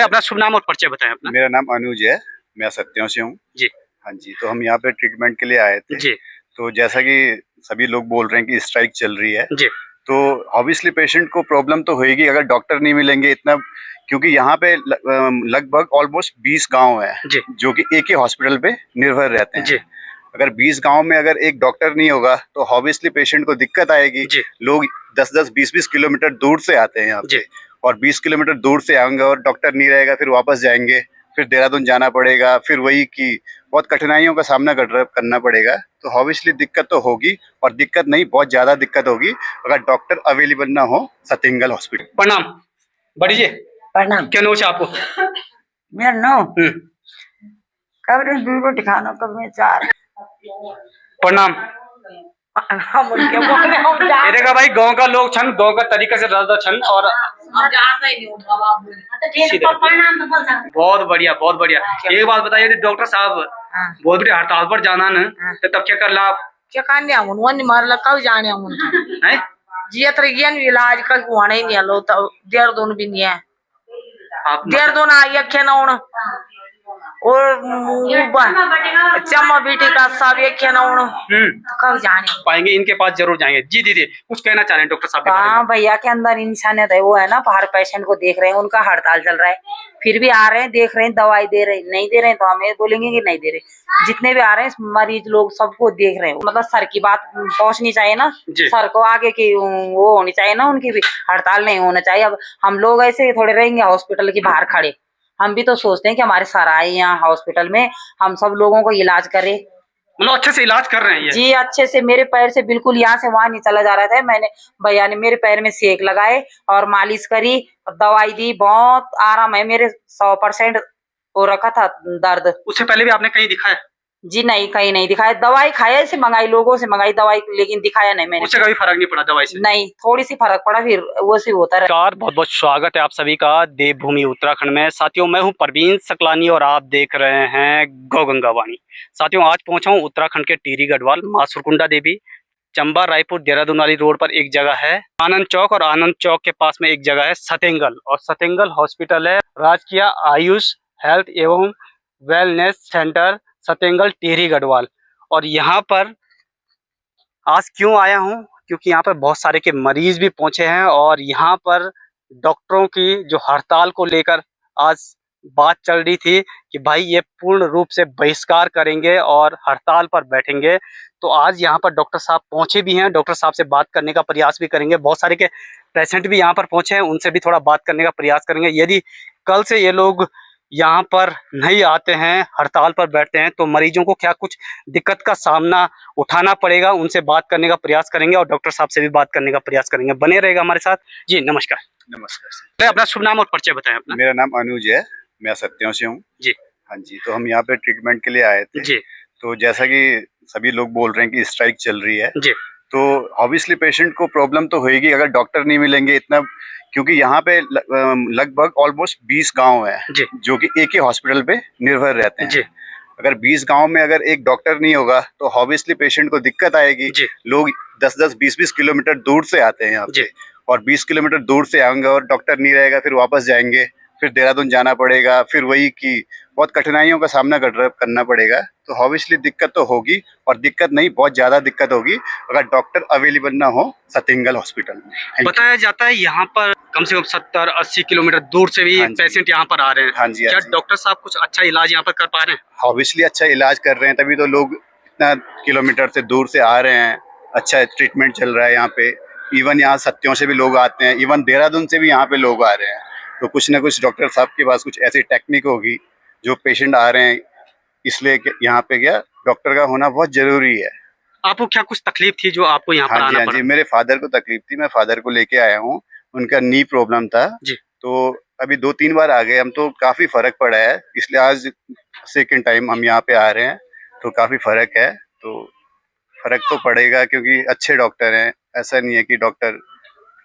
अपना शुभ नाम और परिचय बताएं अपना। मेरा नाम अनुज है, मैं सत्यों से हूँ जी। हाँ जी, तो हम यहाँ पे ट्रीटमेंट के लिए आए थे जी। तो जैसा कि सभी लोग बोल रहे हैं कि स्ट्राइक चल रही है जी। तो ऑब्वियसली पेशेंट को प्रॉब्लम तो होगी अगर डॉक्टर नहीं मिलेंगे इतना, क्योंकि यहाँ पे लगभग ऑलमोस्ट 20 गांव है जो कि एक ही हॉस्पिटल पे निर्भर रहते हैं। अगर 20 गांव में अगर एक डॉक्टर नहीं होगा तो ऑब्वियसली पेशेंट को दिक्कत आएगी। लोग 10-10, 20-20 किलोमीटर दूर से आते हैं यहाँ पे और 20 किलोमीटर दूर से आएंगे और डॉक्टर नहीं रहेगा, फिर वापस जाएंगे, फिर देहरादून जाना पड़ेगा, फिर वही की बहुत कठिनाइयों का सामना करना पड़ेगा। तो ऑब्वियसली दिक्कत तो होगी और दिक्कत नहीं बहुत ज्यादा दिक्कत होगी अगर डॉक्टर अवेलेबल ना हो सतिंगल हॉस्पिटल। प्रणाम बड़ी जी। प्रणाम। क्या नाम है आपको? मेरा नाम कब दूर दिखाना कब में चार। प्रणाम। हम उनके बोले हम जा ये देखा भाई, गांव का लोग छन, गांव का तरीका से ज्यादा छन और बहुत बढ़िया बहुत बढ़िया। एक बात बताइए, डॉक्टर साहब बहुत बड़ी हड़ताल पर जाना न तो तब क्या कर ला आप? क्या करने हम वन मारला कब जाने हम हैं जियत रगियन इलाज का हुआ नहीं है लो तो देहरादून भी नहीं है। आप देहरादून आई अखे ना और चम्मा बेटी का सब एक ना कब जाने पाएंगे, इनके पास जरूर जाएंगे। जी दीदी कुछ कहना चाह रहे हैं डॉक्टर साहब के बारे में? हाँ भैया के अंदर इंसानियत है, वो है ना हर पेशेंट को देख रहे हैं, उनका हड़ताल चल रहा है फिर भी आ रहे हैं, देख रहे हैं, दवाई दे रहे हैं, नहीं दे रहे हैं तो हमें बोलेंगे कि नहीं दे रहे। जितने भी आ रहे हैं मरीज लोग सबको देख रहे हैं, मतलब सर की बात पहुंचनी चाहिए ना, सर को आगे की वो होनी चाहिए ना, उनकी भी हड़ताल नहीं होना चाहिए। अब हम लोग ऐसे थोड़े रहेंगे हॉस्पिटल के बाहर खड़े, हम भी तो सोचते हैं कि हमारे सर आए यहाँ हॉस्पिटल में हम सब लोगों को इलाज करें। मतलब अच्छे से इलाज कर रहे हैं ये? जी अच्छे से, मेरे पैर से बिल्कुल यहाँ से वहां नहीं चला जा रहा था, मैंने भैया ने मेरे पैर में सेक लगाए और मालिश करी और दवाई दी, बहुत आराम है, मेरे 100% हो रखा था दर्द। उससे पहले भी आपने कहीं दिखाया? जी नहीं, कहीं नहीं दिखाया, दवाई खाया से मंगाई, लोगों से मंगाई दवाई, लेकिन दिखाया नहीं मैंने। उससे कभी फर्क नहीं पड़ा दवाई से? नहीं, थोड़ी सी फर्क पड़ा, फिर वो सी होता रहा। बहुत बहुत स्वागत है आप सभी का देवभूमि उत्तराखंड में। साथियों मैं हूं परवीन सकलानी और आप देख रहे हैं गौ गंगा वाणी। साथियों आज पहुंचा हूं उत्तराखंड के टिहरी गढ़वाल, मां सुरकुंडा देवी, चंबा रायपुर देहरादून वाली रोड पर एक जगह है आनंद चौक, और आनंद चौक के पास में एक जगह है सतेंगल, और सतेंगल हॉस्पिटल है राजकीय आयुष हेल्थ एवं वेलनेस सेंटर सतेंगल टिहरी गढ़वाल। और यहाँ पर आज क्यों आया हूँ, क्योंकि यहाँ पर बहुत सारे के मरीज भी पहुंचे हैं और यहाँ पर डॉक्टरों की जो हड़ताल को लेकर आज बात चल रही थी कि भाई ये पूर्ण रूप से बहिष्कार करेंगे और हड़ताल पर बैठेंगे। तो आज यहाँ पर डॉक्टर साहब पहुंचे भी हैं, डॉक्टर साहब से बात करने का प्रयास भी करेंगे। बहुत सारे के पेशेंट भी यहाँ पर पहुंचे हैं, उनसे भी थोड़ा बात करने का प्रयास करेंगे। यदि कल से ये लोग यहाँ पर नहीं आते हैं, हड़ताल पर बैठते हैं, तो मरीजों को क्या कुछ दिक्कत का सामना उठाना पड़ेगा, उनसे बात करने का प्रयास करेंगे और डॉक्टर साहब से भी बात करने का प्रयास करेंगे। बने रहेगा हमारे साथ। जी नमस्कार। नमस्कार सर। अपना शुभ नाम और परिचय बताएं अपना। मेरा नाम अनुज है, मैं सत्यों से हूँ। जी हाँ जी, तो हम यहाँ पे ट्रीटमेंट के लिए आए थे। जी। तो जैसा कि सभी लोग बोल रहे हैं कि स्ट्राइक चल रही है जी, तो ऑब्वियसली पेशेंट को प्रॉब्लम तो होगी अगर डॉक्टर नहीं मिलेंगे इतना, क्योंकि यहाँ पे लगभग ऑलमोस्ट 20 गांव है जो कि एक ही हॉस्पिटल पे निर्भर रहते हैं। अगर 20 गांव में अगर एक डॉक्टर नहीं होगा तो ऑब्वियसली पेशेंट को दिक्कत आएगी। लोग 10-10, 20-20 किलोमीटर दूर से आते हैं यहाँ पे और 20 किलोमीटर दूर से आएंगे और डॉक्टर नहीं रहेगा, फिर वापस जाएंगे, फिर देहरादून जाना पड़ेगा, फिर वही की बहुत कठिनाइयों का सामना करना पड़ेगा। तो ऑब्वियसली दिक्कत तो होगी और दिक्कत नहीं बहुत ज्यादा दिक्कत होगी अगर डॉक्टर अवेलेबल ना हो सतिंगल हॉस्पिटल में। बताया जाता है यहाँ पर कम से कम 70-80 किलोमीटर दूर से भी पेशेंट यहाँ पर आ रहे हैं। हाँ जी, क्या डॉक्टर साहब कुछ अच्छा इलाज यहाँ पर कर पा रहे हैं? ऑब्वियसली अच्छा इलाज कर रहे हैं, तभी तो लोग इतना किलोमीटर से दूर से आ रहे हैं। अच्छा ट्रीटमेंट चल रहा है यहाँ पे, इवन यहाँ सत्यों से भी लोग आते हैं, इवन देहरादून से भी यहाँ पे लोग आ रहे हैं। तो कुछ ना कुछ डॉक्टर साहब के पास कुछ ऐसी टेक्निक होगी जो पेशेंट आ रहे हैं, इसलिए यहाँ पे क्या डॉक्टर का होना बहुत जरूरी है। आपको क्या कुछ तकलीफ थी जो आपको यहाँ पर आना पड़ा? जी, मेरे फादर को तकलीफ थी, मैं फादर को लेके आया हूँ, उनका नी प्रॉब्लम था जी। तो अभी 2-3 बार आ गए हम, तो काफी फर्क पड़ा है, इसलिए आज सेकंड टाइम हम यहाँ पे आ रहे हैं। तो काफी फर्क है, तो फर्क तो पड़ेगा क्योंकि अच्छे डॉक्टर हैं, ऐसा नहीं है कि डॉक्टर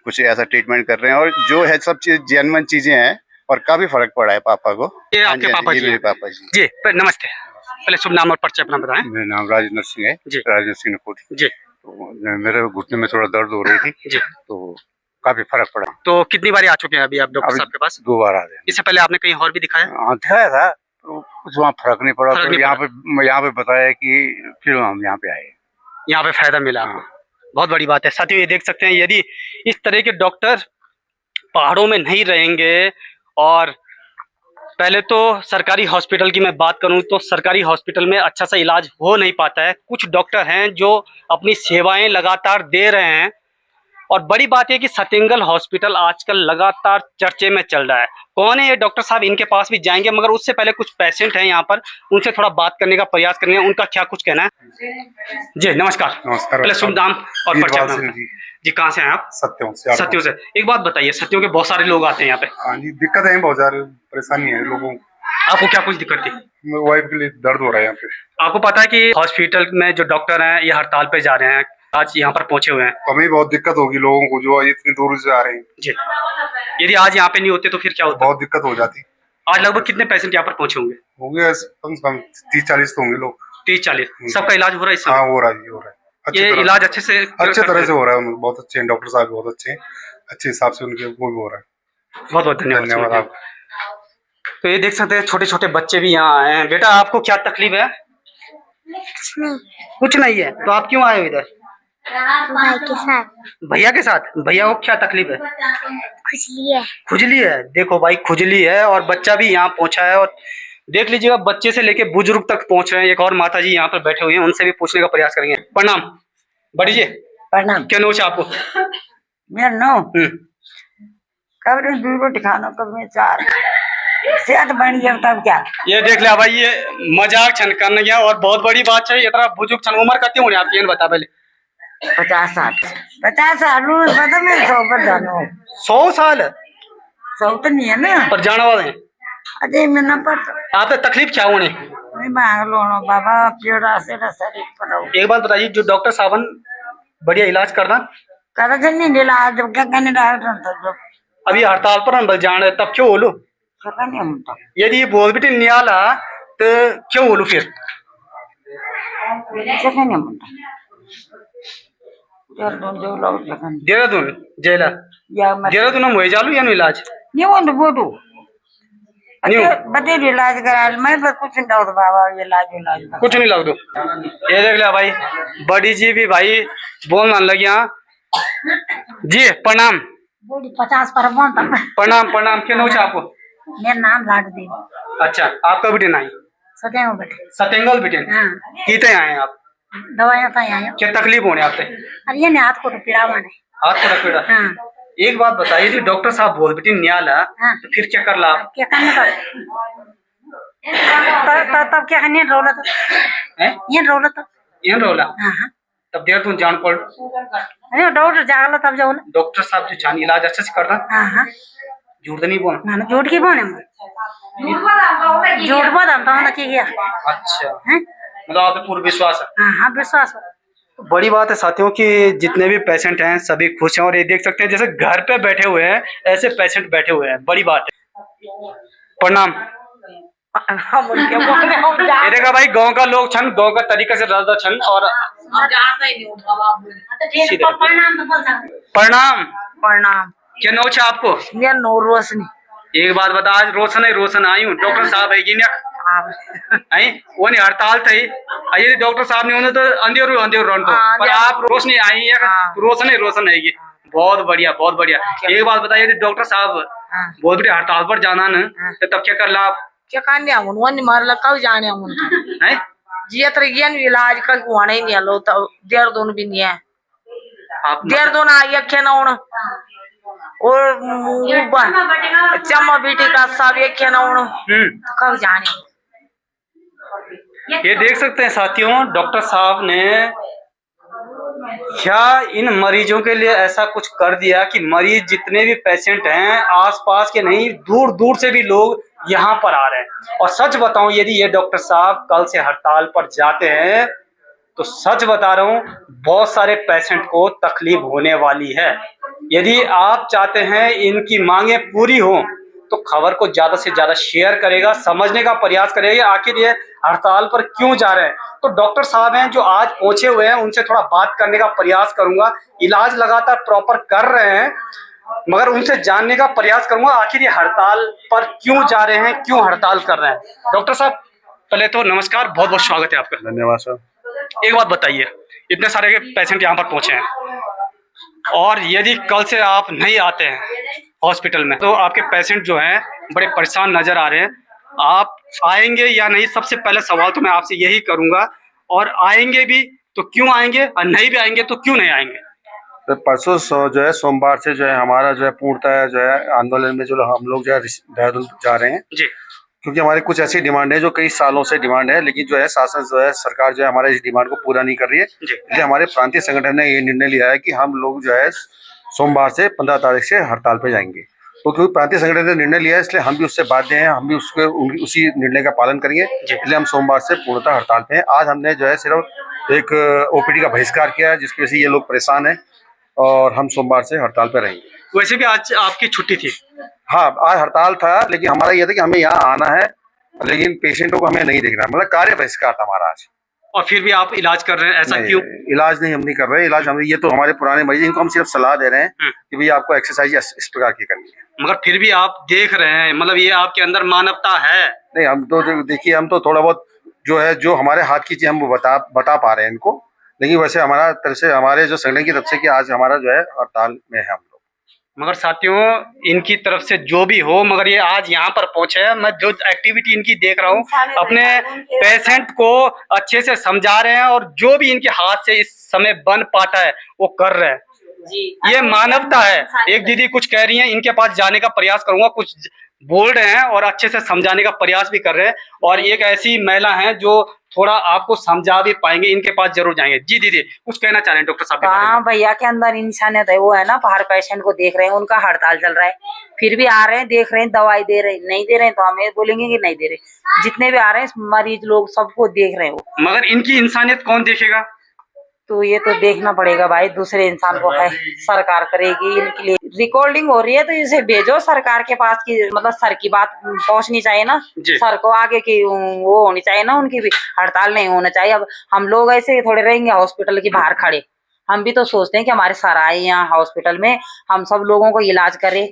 कुछ ऐसा ट्रीटमेंट कर रहे हैं, और जो है सब चीज जेन्युइन चीजें हैं और काफी फर्क पड़ा है पापा को। ये आपके पापा जी? मेरे पापा जी। जी नमस्ते, पहले शुभ नाम और परिचय अपना बताएं। मेरा नाम राजेंद्र सिंह है जी। राजेंद्र सिंह नकोटी जी। तो मेरे घुटने में थोड़ा दर्द हो रही थी जी, तो काफी फर्क पड़ा। तो कितनी बार आ चुके हैं अभी आप डॉक्टर साहब के पास? 2 बार आ गए। इससे पहले आपने कहीं और भी दिखाया? हाँ दिखाया था, तो कुछ वहाँ फर्क नहीं पड़ा। फर्क तो नहीं यहाँ पे बताया कि फिर हम यहाँ पे आए। यहाँ पे फायदा मिला आपको। बहुत बड़ी बात है। साथियों ये देख सकते हैं, यदि इस तरह के डॉक्टर पहाड़ों में नहीं रहेंगे, और पहले तो सरकारी हॉस्पिटल की मैं बात करूं तो सरकारी हॉस्पिटल में अच्छा सा इलाज हो नहीं पाता है। कुछ डॉक्टर हैं जो अपनी सेवाएं लगातार दे रहे हैं, और बड़ी बात है कि सतेंगल हॉस्पिटल आजकल लगातार चर्चे में चल रहा है। कौन है ये डॉक्टर साहब, इनके पास भी जाएंगे, मगर उससे पहले कुछ पेशेंट हैं यहाँ पर, उनसे थोड़ा बात करने का प्रयास करेंगे, उनका क्या कुछ कहना है। जी नमस्कार। नमस्कार। पहले शुभ नाम और परिचय। जी कहाँ से हैं आप? सत्यों से। सत्यों से। एक बात बताइए, सत्यों के बहुत सारे लोग आते हैं यहाँ पे। हाँ जी, दिक्कत है, बहुत सारी परेशानी है लोगों को। आपको क्या कुछ दिक्कत थी? वाइफ के लिए दर्द हो रहा है यहाँ पे। आपको पता है कि हॉस्पिटल में जो डॉक्टर हैं ये हड़ताल पे जा रहे हैं, आज यहाँ पर पहुंचे हुए हैं। हमें बहुत दिक्कत होगी लोगों को जो इतनी दूर से आ रहे हैं। जी, यदि आज यहाँ पे नहीं होते तो फिर क्या होता? बहुत दिक्कत हो जाती। आज लगभग कितने पेशेंट यहाँ पर पहुंचे होंगे? होंगे कम से कम 30-40 तो होंगे लोग। 30-40। सबका इलाज हो रहा है इस समय? हाँ हो रहा है, हो रहा है। ये इलाज अच्छे तरह से हो रहा है। बहुत अच्छे हैं डॉक्टर साहब, बहुत अच्छे हैं, अच्छे हिसाब से उनके वो भी हो रहा है। बहुत बहुत धन्यवाद आप। तो ये देख सकते हैं छोटे छोटे बच्चे भी यहाँ आए हैं। बेटा आपको क्या तकलीफ है? कुछ नहीं है। तो आप क्यों आए हो इधर? भाई के साथ। भैया के साथ? भैया को क्या तकलीफ है? खुजली है। खुजली है? देखो भाई खुजली है, और बच्चा भी यहाँ पहुंचा है, और देख लीजिएगा बच्चे से लेके बुजुर्ग तक पहुंच रहे हैं। एक और माता जी यहाँ पर बैठे हुए हैं, उनसे भी पूछने का प्रयास करेंगे। प्रणाम बड़ी जी। प्रणाम। क्या नोच आपको? मेरा नो कब दूर रोटी खाना, कब में चार सेहत बन गया तब क्या। ये देख लिया भाई, ये मजाक छन करने गया, और बहुत बड़ी बात है। इतना बुजुर्ग छन उम्र करती होने आपकी, बता पहले। 50-60 बता मैं 100 पर जानो। 100 साल? 100 तो नहीं है ना, पर जाने वाले हैं। अजय मैं न पता आपको तकलीफ क्या होने? मैं मांग लो बाबा पीड़ा से न शरीर पर। एक बात बताइए, जो डॉक्टर साहब बढ़िया इलाज करना कर नहीं इलाज, क्या कहने डॉक्टर अभी हड़ताल पर हम जान रहे, तब क्यों बोलो? यदि ये बोल बेटे नियाला तो क्यों बोलू फिर? देहरादून जेला देहरादून हम वही जालू या इलाज नहीं वो तो बोलू बते इलाज करा मैं कुछ नहीं डाउट बाबा इलाज कुछ नहीं लग दो। ये देख लिया भाई, बड़ी जी भी भाई बोलने लगी। हाँ जी प्रणाम। 50 पर प्रणाम प्रणाम। क्या नोच आपको? मेरा नाम लाड देवी। अच्छा, आपका बेटे नाई सतेंगल बेटे। सतेंगल बेटे। हाँ। कितने आए आप? दवाइयाँ तो आए। क्या तकलीफ होने आपसे? अरे ये हाथ को तो पीड़ा माने। हाथ को पीड़ा? हाँ। एक बात बताइए, जो डॉक्टर साहब बोल बेटे न्याला, हाँ। तो फिर क्या कर ला? क्या करने तब क्या करने रोला तो ये रोला तो ये रोला। हाँ। तब देर तुम जान पड़। अरे डॉक्टर जागला तब जाओ ना। डॉक्टर साहब जो जान इलाज अच्छे से करता। हाँ। झूठ तो नहीं बोल? ना झूठ की बोले, झूठ बोल हम तो किया। अच्छा मतलब आप पे पूरा विश्वास है? हाँ विश्वास है। बड़ी बात है साथियों कि जितने भी पेशेंट हैं सभी खुश हैं, और ये देख सकते हैं जैसे घर पे बैठे हुए हैं ऐसे पेशेंट बैठे हुए हैं। बड़ी बात है। प्रणाम। ये देखा भाई, गांव का लोग छन, गांव का तरीका से रहा छन, और प्रणाम प्रणाम। क्या नोच है आपको? मेरा नो रोशनी। एक बात बता, आज रोशन आई हूँ, डॉक्टर साहब है कि नहीं? वो नहीं हड़ताल थी, यदि डॉक्टर साहब ने होने तो अंधेर रन पर आप रोशनी आई है, रोशन आएगी। बहुत बढ़िया बहुत बढ़िया। एक बात बताइए, यदि डॉक्टर साहब बहुत बड़ी हड़ताल पर जाना न तो तब क्या कर ला आप? क्या करने वन मारला कब जाने हैं जी तर इलाज का हुआ ही नहीं लो तो देहरादून भी नहीं है। देहरादून आई अखे ना हूं और चम्मा बेटी का सब एक ना हूं तो कब जाने। ये देख सकते हैं साथियों, डॉक्टर साहब ने क्या इन मरीजों के लिए ऐसा कुछ कर दिया कि मरीज जितने भी पेशेंट हैं आसपास के नहीं, दूर दूर से भी लोग यहाँ पर आ रहे हैं। और सच बताऊं, यदि ये डॉक्टर साहब कल से हड़ताल पर जाते हैं तो सच बता रहा हूं बहुत सारे पेशेंट को तकलीफ होने वाली है। यदि आप चाहते हैं इनकी मांगे पूरी हो तो खबर को ज्यादा से ज्यादा शेयर करेगा, समझने का प्रयास करेगा आखिर ये हड़ताल पर क्यों जा रहे हैं। तो डॉक्टर साहब हैं जो आज पहुंचे हुए हैं, उनसे थोड़ा बात करने का प्रयास करूंगा। इलाज लगातार प्रॉपर कर रहे हैं, मगर उनसे जानने का प्रयास करूंगा आखिर ये हड़ताल पर क्यों जा रहे हैं, क्यों हड़ताल कर रहे हैं। डॉक्टर साहब पहले तो नमस्कार, बहुत बहुत स्वागत है आपका। धन्यवाद सर। एक बात बताइए, इतने सारे पेशेंट यहाँ पर पहुंचे हैं और यदि कल से आप नहीं आते हैं हॉस्पिटल में तो आपके पेशेंट जो हैं बड़े परेशान नजर आ रहे हैं। आप आएंगे या नहीं, सबसे पहले सवाल तो मैं आपसे यही करूंगा। और आएंगे भी तो क्यों आएंगे, और नहीं भी आएंगे तो क्यों नहीं आएंगे। तो परसों जो है सोमवार से जो है हमारा जो है पूर्णतः जो है आंदोलन में जो हम लोग जो है देहरादून जा रहे हैं जी, क्योंकि हमारी कुछ ऐसी डिमांड है जो कई सालों से डिमांड है, लेकिन जो है शासन जो है सरकार जो है हमारे इस डिमांड को पूरा नहीं कर रही है। इसलिए हमारे प्रांतीय संगठन ने ये निर्णय लिया है कि हम लोग जो है सोमवार से 15 तारीख से हड़ताल पे जाएंगे। तो क्योंकि प्रांतीय संगठन ने निर्णय लिया है इसलिए हम भी उससे बाध्य हैं, हम भी उसी निर्णय का पालन करेंगे। इसलिए हम सोमवार से पूर्णतः हड़ताल पे हैं। आज हमने जो है सिर्फ एक ओपीडी का बहिष्कार किया है जिसकी वजह से ये लोग परेशान हैं और हम सोमवार से हड़ताल पे रहेंगे। वैसे भी आज आपकी छुट्टी थी। हाँ, आज हड़ताल था, लेकिन हमारा ये था कि हमें यहाँ आना है, लेकिन पेशेंटों को हमें नहीं देखना, मतलब कार्य बहिष्कार था हमारा आज। और फिर भी आप इलाज कर रहे हैं, ऐसा क्यों? इलाज नहीं हम नहीं कर रहे, इलाज हम ये तो हमारे पुराने मरीज, इनको हम सिर्फ सलाह दे रहे हैं कि भैया आपको एक्सरसाइज इस प्रकार की करनी है। मगर फिर भी आप देख रहे हैं, मतलब ये आपके अंदर मानवता है? नहीं, हम तो देखिए हम तो थोड़ा बहुत जो है जो हमारे हाथ की चीज हम बता पा रहे हैं इनको, लेकिन वैसे हमारा तरफ से हमारे जो संगठन की तरफ से कि आज हमारा जो है हड़ताल में है हम लोग। मगर साथियों इनकी तरफ से जो भी हो, मगर ये आज यहाँ पर पहुंचे हैं। मैं जो एक्टिविटी इनकी देख रहा हूँ, अपने पेशेंट को अच्छे से समझा रहे हैं और जो भी इनके हाथ से इस समय बन पाता है वो कर रहे हैं जी। ये मानवता है। एक दीदी कुछ कह रही हैं, इनके पास जाने का प्रयास करूंगा, कुछ बोल रहे हैं और अच्छे से समझाने का प्रयास भी कर रहे हैं। और एक ऐसी महिला है जो थोड़ा आपको समझा भी पाएंगे, इनके पास जरूर जाएंगे। जी दीदी कुछ कहना चाह रहे हैं डॉक्टर साहब? हाँ भैया के अंदर इंसानियत है, वो है ना, हर पेशेंट को देख रहे हैं, उनका हड़ताल चल रहा है, फिर भी आ रहे हैं, देख रहे हैं, दवाई दे रहे हैं, नहीं दे रहे हैं तो हमें बोलेंगे कि नहीं दे रहे। जितने भी आ रहे हैं मरीज लोग सबको देख रहे हैं वो। मगर इनकी इंसानियत कौन देखेगा? तो ये तो देखना पड़ेगा भाई, दूसरे इंसान को है, सरकार करेगी। इनके लिए रिकॉर्डिंग हो रही है तो इसे भेजो सरकार के पास की, मतलब सर की बात पहुंचनी चाहिए ना, सर को आगे की वो होनी चाहिए ना, उनकी भी हड़ताल नहीं होना चाहिए। अब हम लोग ऐसे थोड़े रहेंगे हॉस्पिटल के बाहर खड़े, हम भी तो सोचते हैं कि हमारे सर आए यहाँ हॉस्पिटल में, हम सब लोगों को इलाज करें।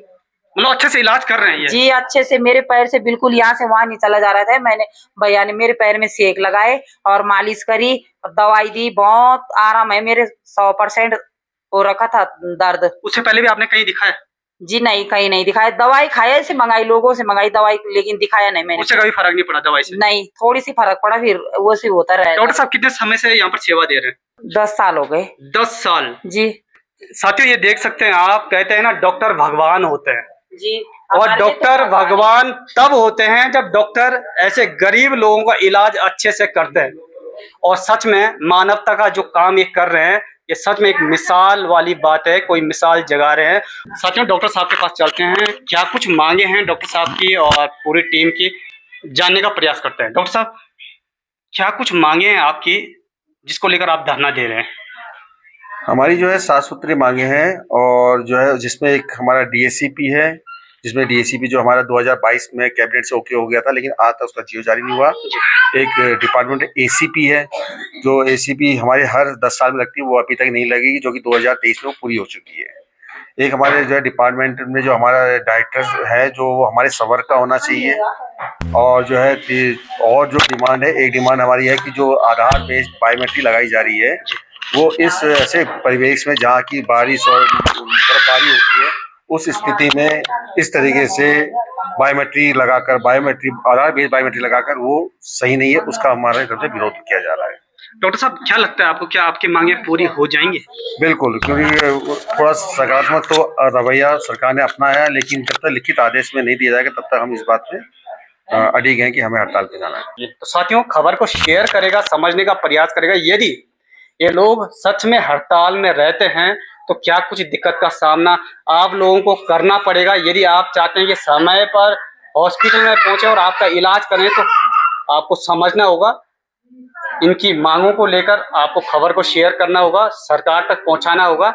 मतलब अच्छे से इलाज कर रहे हैं ये? जी अच्छे से, मेरे पैर से बिल्कुल यहाँ से वहां नहीं चला जा रहा था। मैंने भैया ने मेरे पैर में सेक लगाए और मालिश करी और दवाई दी, बहुत आराम है, मेरे 100% हो रखा था दर्द। उससे पहले भी आपने कहीं दिखाया? जी नहीं, कहीं नहीं दिखाया। दवाई खाया, ऐसे मंगाई, लोगों से मंगाई दवाई, लेकिन दिखाया नहीं मैंने। उससे कभी फर्क नहीं पड़ा दवाई से? नहीं, थोड़ी सी फर्क पड़ा, फिर वो सी होता रहा। डॉक्टर साहब कितने समय से यहाँ पर सेवा दे रहे हैं? 10 साल हो गए। 10 साल? जी। साथियों ये देख सकते हैं आप, कहते हैं ना डॉक्टर भगवान होते हैं जी। और डॉक्टर भगवान तब होते हैं जब डॉक्टर ऐसे गरीब लोगों का इलाज अच्छे से करते हैं। और सच में मानवता का जो काम ये कर रहे हैं, ये सच में एक मिसाल वाली बात है, कोई मिसाल जगा रहे हैं। साथियों डॉक्टर साहब के पास चलते हैं, क्या कुछ मांगे हैं डॉक्टर साहब की और पूरी टीम की, जानने का प्रयास करते हैं। डॉक्टर साहब क्या कुछ मांगे हैं आपकी जिसको लेकर आप धरना दे रहे हैं? हमारी जो है 7 सूत्री मांगे हैं और जो है जिसमें एक हमारा डीएसीपी है, जिसमें डीएसीपी जो हमारा 2022 में कैबिनेट से ओके हो गया था, लेकिन आज तक उसका जीओ जारी नहीं हुआ। एक डिपार्टमेंट एसीपी है, जो एसीपी हमारे हर 10 साल में लगती है, वो अभी तक नहीं लगेगी, जो कि 2023 में पूरी हो चुकी है। एक हमारे जो है डिपार्टमेंट में जो हमारा डायरेक्टर है, जो वो हमारे सवर का होना चाहिए। और जो है और जो डिमांड है, एक डिमांड हमारी है कि जो आधार बेस्ड बायोमेट्रिक लगाई जा रही है, वो इस ऐसे परिवेश में जहाँ की बारिश और बर्फबारी होती है, उस स्थिति में इस तरीके से बायोमेट्रिक लगाकर, आधार बेस्ड बायोमेट्रिक लगाकर वो सही नहीं है, उसका हमारे तरफ से विरोध किया जा रहा है। डॉक्टर साहब क्या लगता है आपको, क्या आपकी मांगे पूरी हो जाएंगी? बिल्कुल, क्योंकि थोड़ा सकारात्मक तो रवैया सरकार ने अपनाया है, लेकिन जब तक लिखित आदेश में नहीं दिया जाएगा तब तक हम इस बात पे अड़िग हैं कि हमें हड़ताल पे जाना है। तो साथियों खबर को शेयर करेगा, समझने का प्रयास करेगा। यदि ये लोग सच में हड़ताल में रहते हैं तो क्या कुछ दिक्कत का सामना आप लोगों को करना पड़ेगा। यदि आप चाहते हैं कि समय पर हॉस्पिटल में पहुंचे और आपका इलाज करें तो आपको समझना होगा, इनकी मांगों को लेकर आपको खबर को शेयर करना होगा, सरकार तक पहुंचाना होगा।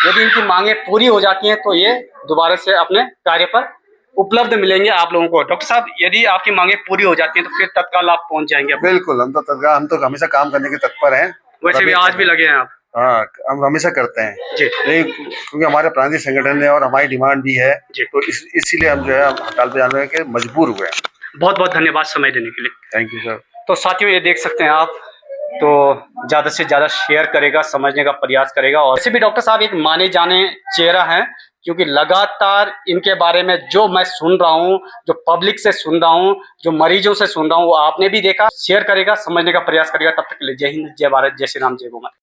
यदि इनकी मांगे पूरी हो जाती हैं तो ये दोबारा से अपने कार्य पर उपलब्ध मिलेंगे आप लोगों को। डॉक्टर साहब यदि आपकी मांगे पूरी हो जाती हैं तो फिर तत्काल आप पहुंच जाएंगे? बिल्कुल, हम तो हमेशा काम करने के तत्पर हैं। वैसे भी आज भी लगे हैं आप? हाँ, हम हमेशा करते हैं जी क्योंकि हमारे प्रांतीय संगठन है और हमारी डिमांड भी है, जी। तो इसीलिए हम जो है हड़ताल पे जाने के मजबूर हुए हैं। बहुत बहुत धन्यवाद समय देने के लिए। Thank you sir. तो साथियों ये देख सकते हैं आप, तो ज़्यादा से ज़्यादा शेयर करेगा, समझने का प्रयास करेगा। और वैसे भी डॉक्टर साहब एक माने जाने चेहरा हैं, क्योंकि लगातार इनके बारे में जो मैं सुन रहा हूँ, जो पब्लिक से सुन रहा हूँ, जो मरीजों से सुन रहा हूँ, वो आपने भी देखा। शेयर करेगा, समझने का प्रयास करेगा। तब तक के लिए जय हिंद, जय भारत, जय श्री राम, जय गौ माता।